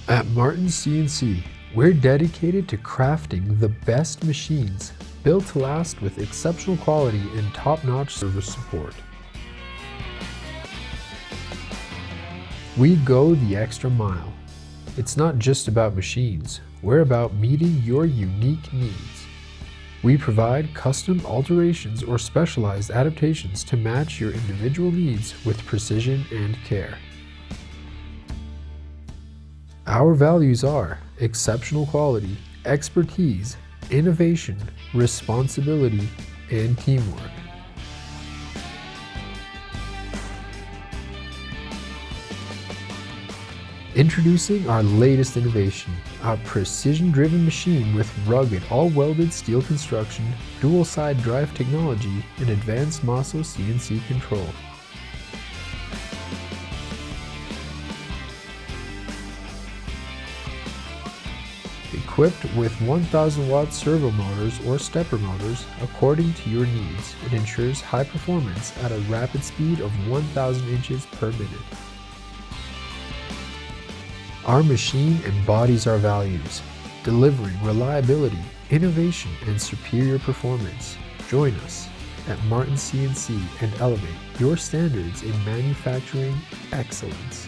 At Martens CNC, we're dedicated to crafting the best machines, built to last with exceptional quality and top-notch service support. We go the extra mile. It's not just about machines, we're about meeting your unique needs. We provide custom alterations or specialized adaptations to match your individual needs with precision and care. Our values are exceptional quality, expertise, innovation, responsibility, and teamwork. Introducing our latest innovation, a precision-driven machine with rugged all-welded steel construction, dual-side drive technology, and advanced MASSO CNC control. Equipped with 1000 watt servo motors or stepper motors according to your needs, it ensures high performance at a rapid speed of 1000 inches per minute. Our machine embodies our values, delivering reliability, innovation, and superior performance. Join us at Martens CNC and elevate your standards in manufacturing excellence.